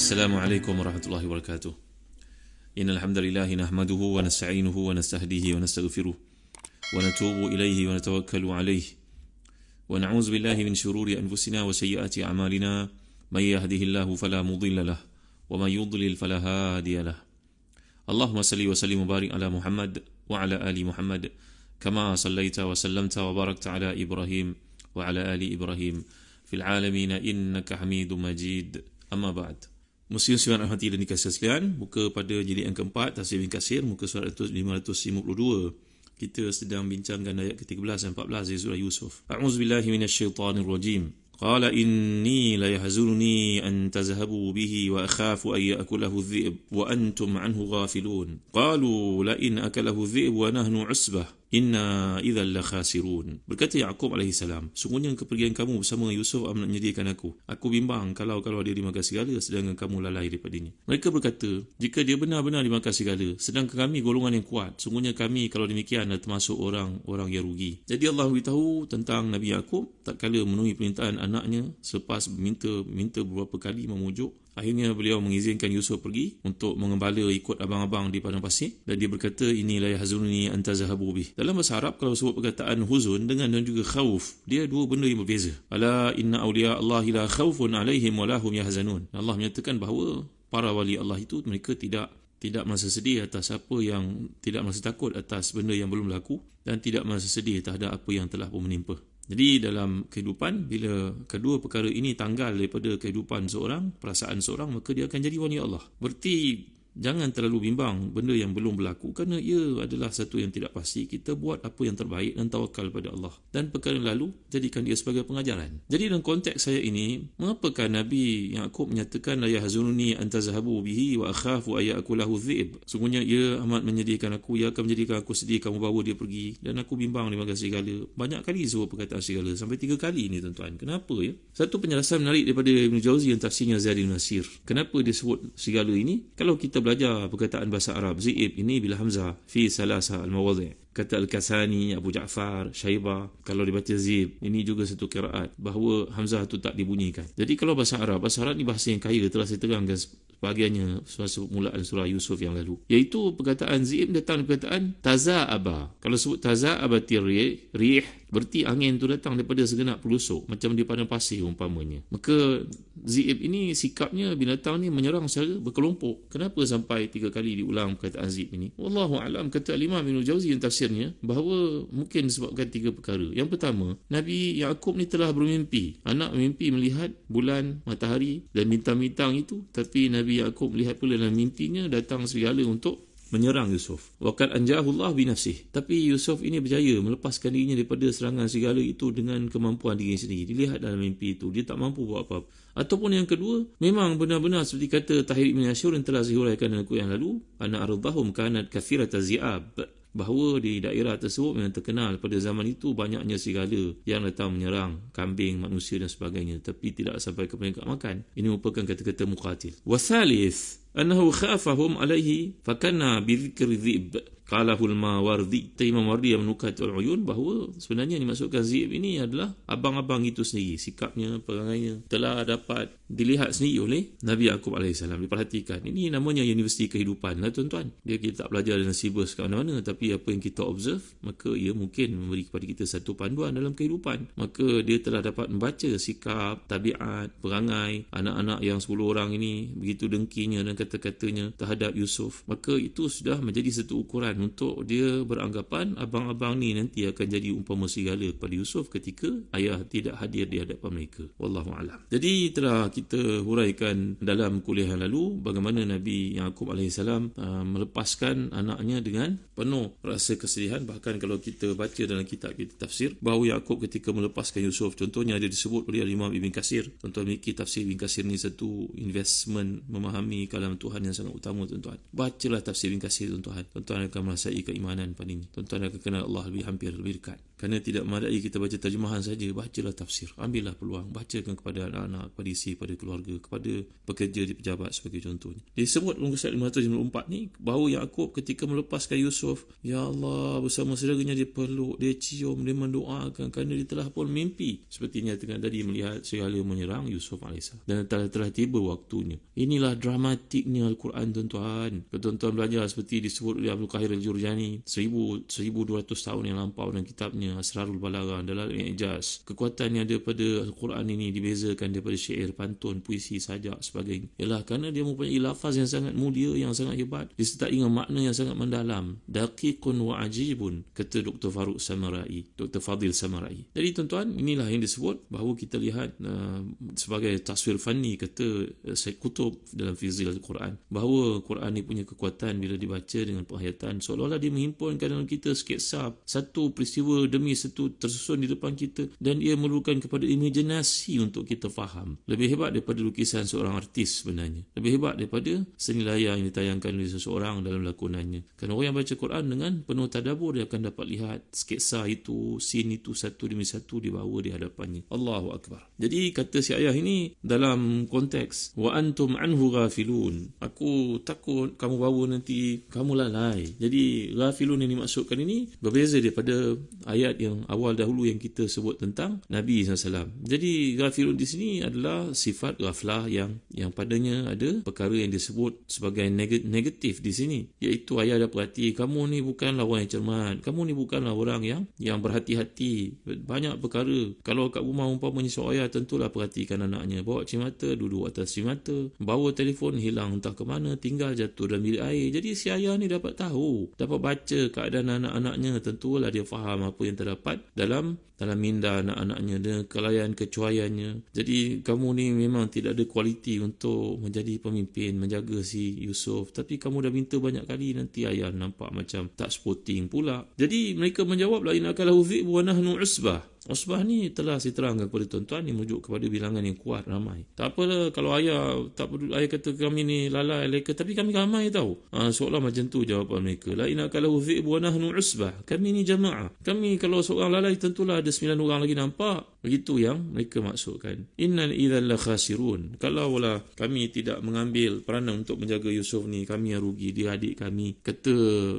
السلام عليكم ورحمة الله وبركاته. إن الحمد لله نحمده ونستعينه ونستهديه ونستغفره ونتوب إليه ونتوكل عليه ونعوذ بالله من شرور أنفسنا وسيئات أعمالنا من يهده الله فلا مضل له ومن يضلل فلا هادي له. اللهم صل وسلم وبارك على محمد وعلى آل محمد كما صليت وسلمت وباركت على إبراهيم وعلى آل إبراهيم في العالمين إنك حميد مجيد. أما بعد. Muslim-muslimat rahmati dan dikasihi sekalian, muka pada jilid yang keempat, Tafsir Ibn Katsir, muka surat 552. Kita sedang bincangkan ayat ke-13 dan 14 dari surah Yusuf. A'udzubillahi minasyaitonirrajim. Qala inni la yahzununi an tazhabu bihi wa akhafu an ya'kulahu adh-dhi'b wa antum 'anhu ghafilun. Qalu la in akalahu adh-dhi'b wa nahnu 'usbah inna idzal la khasirun. Berkata Yaqub alaihi salam, sungguhnya kepergian kamu bersama Yusuf amat menyedihkan aku. Aku bimbang kalau dia dimakan serigala sedangkan kamu lalai daripadanya. Mereka berkata, jika dia benar-benar dimakan serigala sedangkan kami golongan yang kuat, sungguhnya kami kalau demikian adalah termasuk orang yang rugi. Jadi Allah beritahu tentang Nabi Yaqub tatkala memenuhi permintaan anaknya selepas minta beberapa kali memujuk. Akhirnya beliau mengizinkan Yusuf pergi untuk mengembala ikut abang-abang di padang pasir, dan dia berkata, ini la yahzununi an tazhabu bih. Dalam bahasa Arab, kalau sebut perkataan huzun dengan dan juga khauf, dia dua benda yang berbeza. Ala inna awliya Allah la khaufun alaihim wa lahum yahzanun. Allah menyatakan bahawa para wali Allah itu mereka tidak merasa sedih atas apa yang, tidak merasa takut atas benda yang belum berlaku, dan tidak merasa sedih terhadap apa yang telah pun menimpa. Jadi dalam kehidupan, bila kedua perkara ini tanggal daripada kehidupan seorang, perasaan seorang, maka dia akan jadi wali Allah. Berarti jangan terlalu bimbang benda yang belum berlaku, kerana ia adalah satu yang tidak pasti. Kita buat apa yang terbaik dan tawakal pada Allah, dan perkara yang lalu jadikan dia sebagai pengajaran. Jadi dalam konteks saya ini, mengapakah Nabi Yaqub menyatakan la yahzununi an tazhabu bihi wa akhafu ay ya'kulahu adh-dhi'b? Sungguhnya ia amat menyedihkan aku, ia akan menjadikan aku sedih kamu bawa dia pergi, dan aku bimbang dimakan serigala. Banyak kali disebut perkataan serigala, sampai 3 kali ini tuan-tuan. Kenapa ya? Satu penjelasan menarik daripada Ibn Jauzi yang tafsirnya Zadul Nasir. Kenapa dia sebut serigala ini? Kalau kita belajar perkataan bahasa Arab, Zi'ib ini bila hamzah fi salasa al-mawadhi'. Kata Al-Kasani, Abu Ja'far, Syaibah, kalau dibaca Zib, ini juga satu qiraat bahawa hamzah itu tak dibunyikan. Jadi kalau bahasa Arab ni bahasa yang kaya, telah saya terangkan sebahagiannya mulaan surah Yusuf yang lalu. Iaitu perkataan Zib datang dari perkataan taza'aba. Kalau sebut taza'abatir rih, berarti angin itu datang daripada segenap pelusuk, macam di padang pasir umpamanya. Maka Zib ini sikapnya, binatang ni menyerang secara berkelompok. Kenapa sampai 3 kali diulang perkataan Zib ini? Wallahu a'lam. Kata Imam Ibn Jauzi yang tafsirnya bahawa mungkin disebabkan 3 perkara. Yang pertama, Nabi Yaqub ni telah bermimpi. Anak mimpi melihat bulan, matahari dan bintang-bintang itu, tapi Nabi Yaqub melihat pula dalam mimpinya datang serigala untuk menyerang Yusuf. Waqad anjahullah binafsih. Tapi Yusuf ini berjaya melepaskan dirinya daripada serangan serigala itu dengan kemampuan diri sendiri. Dilihat dalam mimpi itu, dia tak mampu buat apa-apa. Ataupun yang kedua, memang benar-benar seperti kata Tahir Ibn Ashur yang telah saya huraikan dalam kuliah yang lalu, anna ardahum kanat kathirata zi'ab, bahawa di daerah tersebut memang terkenal pada zaman itu banyaknya serigala yang datang menyerang kambing, manusia dan sebagainya, tapi tidak sampai ke peringkat makan. Ini merupakan kata-kata Muqatil. Wasalith annahu khafahum alaihi fakanna bi dhikri dhib qalahul mawardi. Imam Mawardi yang menukar al-uyun bahawa sebenarnya yang dimaksudkan Zib ini adalah abang-abang itu sendiri. Sikapnya, perangainya telah dapat dilihat sendiri oleh Nabi Yaqub AS. Diperhatikan. Ini namanya universiti kehidupan lah tuan-tuan. Kita tak belajar dalam silibus kat mana-mana, tapi apa yang kita observe, maka ia mungkin memberi kepada kita satu panduan dalam kehidupan. Maka dia telah dapat membaca sikap, tabiat, perangai anak-anak yang 10 orang ini, begitu dengkinya dan kata-katanya terhadap Yusuf. Maka itu sudah menjadi satu ukuran untuk dia beranggapan abang-abang ni nanti akan jadi umpama serigala kepada Yusuf ketika ayah tidak hadir di hadapan mereka. Wallahu a'lam. Jadi telah kita huraikan dalam kuliah yang lalu bagaimana Nabi Yaqub AS melepaskan anaknya dengan penuh rasa kesedihan. Bahkan kalau kita baca dalam kitab kita tafsir, bahawa Yaqub ketika melepaskan Yusuf, contohnya ada disebut oleh Imam Ibn Katsir. Tuan-tuan memiliki tafsir Ibn Katsir ni satu investment memahami kalam Tuhan yang sangat utama tuan-tuan. Bacalah tafsir Ibn Katsir tuan-tuan. Tuan-tuan akan merasai keimanan padanya. Tuan-tuan akan kenal Allah lebih hampir, lebih dekat. Kerana tidak memadai kita baca terjemahan saja, bacalah tafsir. Ambillah peluang, bacakan kepada anak-anak, kepada isteri, kepada keluarga, kepada pekerja di pejabat sebagai contohnya. Disebut muka surat 554 ni, bahawa Yaqub ketika melepaskan Yusuf, ya Allah, bersama saudaranya dia peluk, dia cium, dia mendoakan kerana dia telah pun mimpi seperti nyatakan tadi, melihat serigala menyerang Yusuf AS, dan telah tiba waktunya. Inilah dramatiknya Al-Quran, tuan-tuan. Tuan-tuan belajar seperti disebut oleh Abdul Qahir Al-Jurjani 1200 tahun yang lampau dalam kitabnya Asrarul Balaghah, dalam I'jaz. Kekuatan yang ada pada Al-Quran ini dibezakan daripada syair, pantun, puisi, sajak sebagainya, ialah kerana dia mempunyai lafaz yang sangat mulia, yang sangat hebat, disertai dengan makna yang sangat mendalam. Daqiqun wa ajibun, kata Dr. Faruq Samarai, Dr. Fadil Samarai. Jadi tuan-tuan, inilah yang disebut bahawa kita lihat sebagai taswir fani, kata Syed Qutb dalam Fizil Al-Quran, bahawa Quran ni punya kekuatan bila dibaca dengan penghayatan, seolah-olah dia menghimpunkan dalam kita sketsa satu peristiwa demi satu tersusun di depan kita, dan ia memerlukan kepada imajinasi untuk kita faham. Lebih hebat daripada lukisan seorang artis sebenarnya. Lebih hebat daripada seni layar yang ditayangkan oleh seseorang dalam lakonannya. Kerana orang yang baca Quran dengan penuh tadabbur, dia akan dapat lihat sketsa itu, scene itu satu demi satu dibawa di hadapannya. Allahu Akbar. Jadi kata si ayah ini dalam konteks wa antum anhu ghafilun, aku takut kamu bawa nanti kamu lalai. Jadi ghafilun yang dimaksudkan ini berbeza daripada ayat yang awal dahulu yang kita sebut tentang Nabi SAW. Jadi ghafilun di sini adalah sifat ghaflah yang padanya ada perkara yang disebut sebagai negatif di sini, iaitu ayah dah perhati kamu ni bukanlah orang yang cermat, kamu ni bukanlah orang yang berhati-hati. Banyak perkara, kalau kat rumah umpamanya seorang ayah tentulah perhatikan anaknya, bawa cimata duduk atas cimata, bawa telefon hilang entah ke mana, tinggal jatuh dalam bilik air. Jadi si ayah ni dapat tahu, dapat baca keadaan anak-anaknya, tentulah dia faham apa yang terdapat dalam minda anak-anaknya dan kelayan kecuaiannya. Jadi kamu ni memang tidak ada kualiti untuk menjadi pemimpin, menjaga si Yusuf, tapi kamu dah minta banyak kali, nanti ayah nampak macam tak sporting pula. Jadi mereka menjawab, la inakalahu dhi'bu wa nahnu usbah. Usbah ni telah saya terangkan kepada tuan-tuan, ni merujuk kepada bilangan yang kuat, ramai. Tak apalah kalau ayah tak peduli, ayah kata kami ni lalai leka, tapi kami ramai tahu. Seolah macam tu jawapan mereka. La inakalahu dhi'bu wa nahnu usbah. Kami ni jamaah. Kami kalau seorang lalai tentulah ada 9 orang lagi nampak. Begitu yang mereka maksudkan. Inna idzal la khasirun. Kalaulah kami tidak mengambil peranan untuk menjaga Yusuf ni, kami yang rugi, dia adik kami. Kata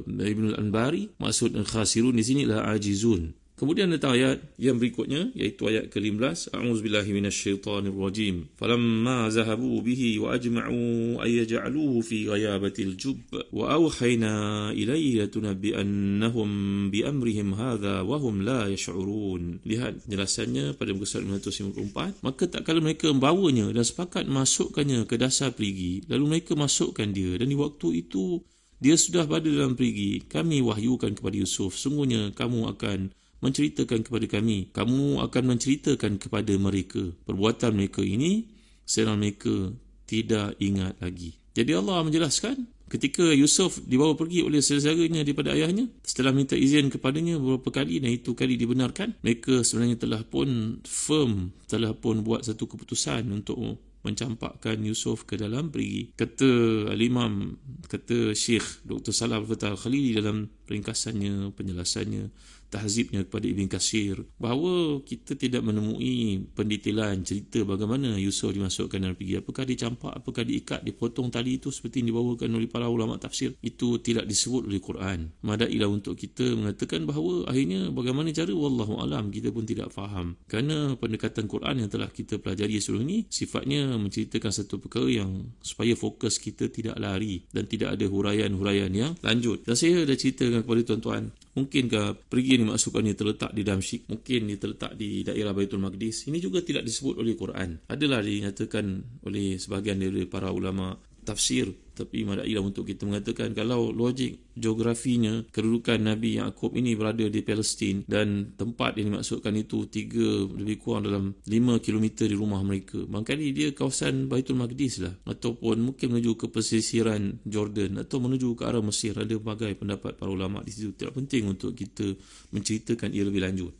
Ibn al-Anbari, maksud khasirun di sini la ajizun. Kemudian datang ayat yang berikutnya, iaitu ayat ke-15. A'udzubillahi minasyaitanirrajim. Falamma zahabu bihi wa ajma'u ay yaj'aluhu fi ghayabatil jubb wa awhayna ilayhi latunabbi'annahum bi amrihim hadha wa hum la yash'urun. Lihat penjelasannya pada muka surat 554. Maka tak kala mereka membawanya dan sepakat masukkannya ke dasar perigi, lalu mereka masukkan dia, dan di waktu itu dia sudah berada dalam perigi, kami wahyukan kepada Yusuf, sungguhnya kamu akan menceritakan kepada kami, kamu akan menceritakan kepada mereka perbuatan mereka ini, sedang mereka tidak ingat lagi. Jadi Allah menjelaskan, ketika Yusuf dibawa pergi oleh saudaranya daripada ayahnya, setelah minta izin kepadanya beberapa kali, dan itu kali dibenarkan, mereka sebenarnya telah pun firm, telah pun buat satu keputusan untuk mencampakkan Yusuf ke dalam perigi. Kata Al-Imam, kata Syekh Dr. Salah Al-Fatah Al-Khalili dalam ringkasannya, penjelasannya, tahzibnya kepada Ibn Katsir, bahawa kita tidak menemui pendetailan cerita bagaimana Yusuf dimasukkan dalam perigi. Apakah dicampak, apakah diikat, dipotong tali itu seperti yang dibawakan oleh para ulama tafsir. Itu tidak disebut oleh Quran. Madailah untuk kita mengatakan bahawa akhirnya bagaimana cara, wallahu alam, kita pun tidak faham. Kerana pendekatan Quran yang telah kita pelajari sebelum ini sifatnya menceritakan satu perkara yang supaya fokus kita tidak lari dan tidak ada huraian-huraian yang lanjut. Dan saya dah ceritakan kepada tuan-tuan, mungkinkah pergi ini maksudkannya terletak di Damsyik, mungkin dia terletak di daerah Baitul Maqdis. Ini juga tidak disebut oleh Quran. Adalah dinyatakan oleh sebahagian dari para ulama tafsir, tapi madailah untuk kita mengatakan kalau logik geografinya, kedudukan Nabi Yaqub ini berada di Palestin, dan tempat yang dimaksudkan itu lebih kurang dalam 5 km di rumah mereka, mangkali dia kawasan Baitul Maqdis lah, ataupun mungkin menuju ke pesisiran Jordan, atau menuju ke arah Mesir. Ada berbagai pendapat para ulama di situ. Tidak penting untuk kita menceritakan ia lebih lanjut.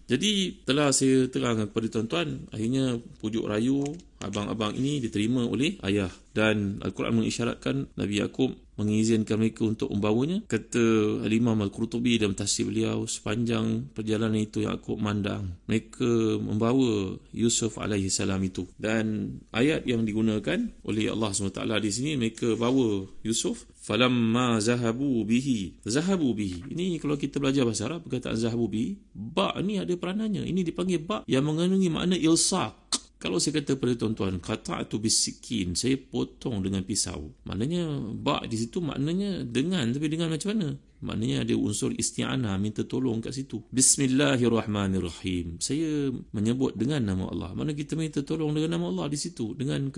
Jadi telah saya terangkan kepada tuan-tuan, akhirnya pujuk rayu abang-abang ini diterima oleh ayah, dan Al-Quran mengisyaratkan Nabi Yaqub mengizinkan mereka untuk membawanya. Kata Al-Imam Al-Qurtubi dalam tafsir beliau, sepanjang perjalanan itu Yaqub mandang mereka membawa Yusuf alaihi salam itu, dan ayat yang digunakan oleh Allah SWT di sini, mereka bawa Yusuf. Falamma zahabu bihi. Ini kalau kita belajar bahasa Arab, perkataan zahabu bihi, ba' ni ada peranannya. Ini dipanggil ba' yang mengandungi makna ilsaq. Kalau saya kata pada tuan-tuan, qata'tu bisikin, saya potong dengan pisau. Maknanya ba' di situ maknanya dengan, tapi dengan macam mana? Maknanya ada unsur isti'anah, minta tolong kat situ. Bismillahirrahmanirrahim. Saya menyebut dengan nama Allah. Mana kita minta tolong dengan nama Allah di situ, dengan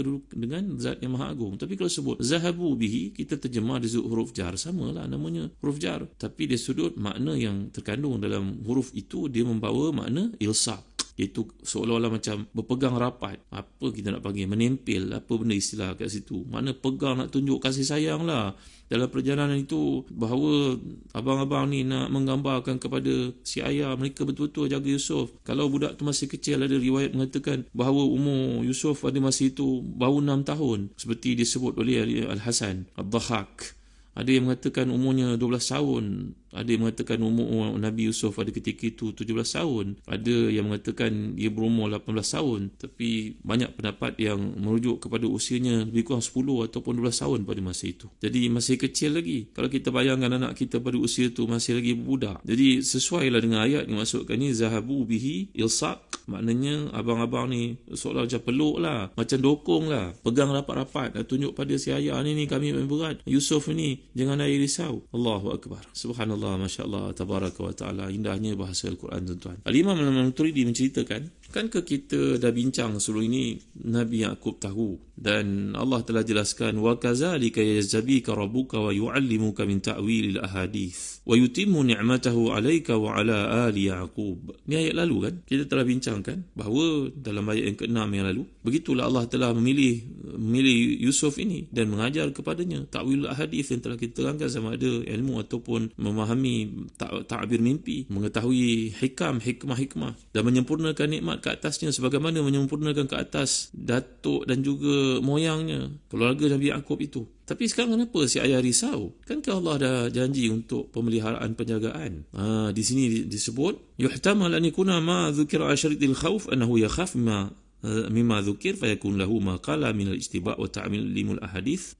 zat yang maha agung. Tapi kalau sebut zahabu bihi, kita terjemah dari huruf jar, samalah namanya huruf jar. Tapi dari sudut makna yang terkandung dalam huruf itu, dia membawa makna ilsaq, iaitu seolah-olah macam berpegang rapat. Apa kita nak panggil, menempel, apa benda istilah kat situ. Mana pegang, nak tunjuk kasih sayang lah. Dalam perjalanan itu, bahawa abang-abang ni nak menggambarkan kepada si ayah, mereka betul-betul jaga Yusuf. Kalau budak tu masih kecil, ada riwayat mengatakan bahawa umur Yusuf pada masa itu baru 6 tahun, seperti disebut oleh Al-Hasan Ad-Dhahak. Ada yang mengatakan umurnya 12 tahun. Ada yang mengatakan umur Nabi Yusuf pada ketika itu 17 tahun. Ada yang mengatakan dia berumur 18 tahun. Tapi banyak pendapat yang merujuk kepada usianya lebih kurang 10 ataupun 12 tahun pada masa itu. Jadi masih kecil lagi. Kalau kita bayangkan anak kita pada usia itu masih lagi budak. Jadi sesuailah dengan ayat yang masukkan ni, zahabu bihi ilsaq. Maknanya abang-abang ni seolah macam peluk lah, macam dokong lah, pegang rapat-rapat, tunjuk pada si ayah ni kami main berat, Yusuf ni jangan ayah risau. Allahu Akbar. Subhanallah, Masya Allah, Tabaraka wa ta'ala. Indahnya bahasa Al-Quran, tuan-tuan. Al-Imam Al-Maturidi menceritakan, kankah kita dah bincang sebelum ini, Nabi Yaqub tahu, dan Allah telah jelaskan, wa kazalika yazabika rabbuka wa yu'allimuka min ta'wilil ahadith wa yutimmu ni'matahu 'alaika wa 'ala ali Yaqub. Ini ayat lalu kan, kita telah bincangkan bahawa dalam ayat yang ke-6 yang lalu, begitulah Allah telah memilih Yusuf ini dan mengajar kepadanya ta'wil ahadith yang telah kita terangkan, sama ada ilmu ataupun memahami ta'bir mimpi, mengetahui hikmah dan menyempurnakan nikmat ke atasnya sebagaimana menyempurnakan ke atas datuk dan juga moyangnya, keluarga Nabi Yaqub itu. Tapi sekarang kenapa si ayah risau? Kankah Allah dah janji untuk pemeliharaan, penjagaan? Di sini disebut, yuhtamal an yakuna ma dzukira asyaritil khauf annahu yakhaf mimma dzukir fayakun lahu ma qala min al-ijtiba' wa ta'limul ahadith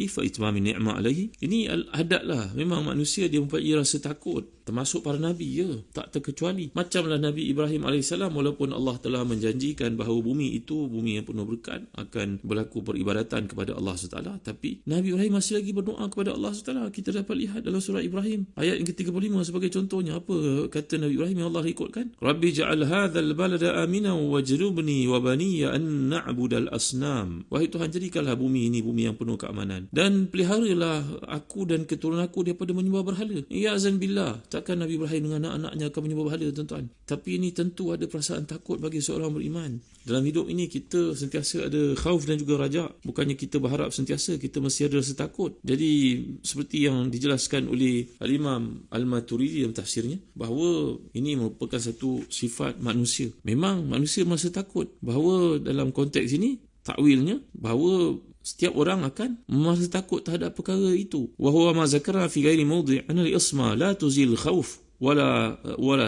fa itmam ni'mah alaihi. Ini adaklah, memang manusia dia mempunyai rasa takut, termasuk para nabi, ya, tak terkecuali. Macamlah Nabi Ibrahim AS, walaupun Allah telah menjanjikan bahawa bumi itu bumi yang penuh berkat, akan berlaku peribadatan kepada Allah SWT, tapi Nabi Ibrahim masih lagi berdoa kepada Allah SWT. Kita dapat lihat dalam surah Ibrahim ayat yang ke-35 sebagai contohnya. Apa kata Nabi Ibrahim yang Allah ikutkan? Rabbi ja'al hadzal balada aminan wajnubni wa baniya an na'budal asnam. Wahai Tuhan, jadikanlah bumi ini bumi yang penuh keamanan, dan peliharalah aku dan keturunan aku daripada menyembah berhala. Ya azan billah, takkan Nabi Ibrahim dengan anak-anaknya akan menyembah berhala, tuan-tuan. Tapi ini tentu ada perasaan takut bagi seorang beriman. Dalam hidup ini kita sentiasa ada khauf dan juga raja. Bukannya kita berharap sentiasa, kita mesti ada rasa takut. Jadi seperti yang dijelaskan oleh Al-Imam Al-Maturidi dalam tafsirnya, bahawa ini merupakan satu sifat manusia. Memang manusia merasa takut, bahawa dalam konteks ini takwilnya bahawa setiap orang akan merasa takut terhadap perkara itu. Wa huwa ma zakara fi ghairi mawdi' anna al-isma la tuzil khauf wala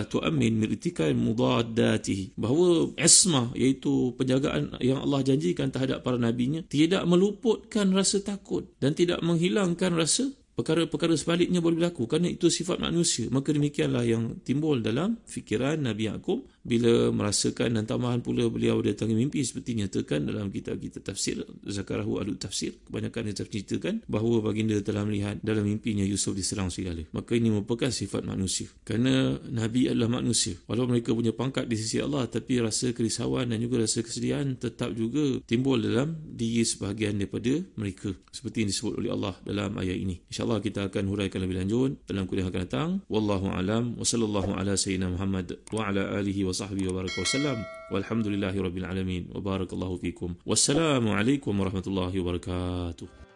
tu'ammin min irtikab mudaddatihi. Bahawa ismah, iaitu penjagaan yang Allah janjikan terhadap para nabinya, tidak meluputkan rasa takut dan tidak menghilangkan rasa perkara-perkara sebaliknya boleh berlaku, kerana itu sifat manusia. Maka demikianlah yang timbul dalam fikiran Nabi Yaqub bila merasakan, dan tambahan pula beliau datangi mimpi, seperti nyatakan dalam kitab-kitab tafsir, Zakarahu Alu Tafsir, kebanyakan dia ceritakan bahawa baginda telah melihat dalam mimpinya Yusuf diserang serigala. Maka ini merupakan sifat manusia, kerana Nabi adalah manusia. Walaupun mereka punya pangkat di sisi Allah, tapi rasa kerisauan dan juga rasa kesedihan tetap juga timbul dalam diri sebahagian daripada mereka, seperti yang disebut oleh Allah dalam ayat ini. InsyaAllah kita akan huraikan lebih lanjut dalam kuliah akan datang. Wallahu alam, wa sallallahu ala sayyidina Muhammad wa ala alihi wa sahbihi wa baraka wasallam, walhamdulillahi rabbil alamin, wa barakallahu fikum. Wassalamu alaikum warahmatullahi wabarakatuh.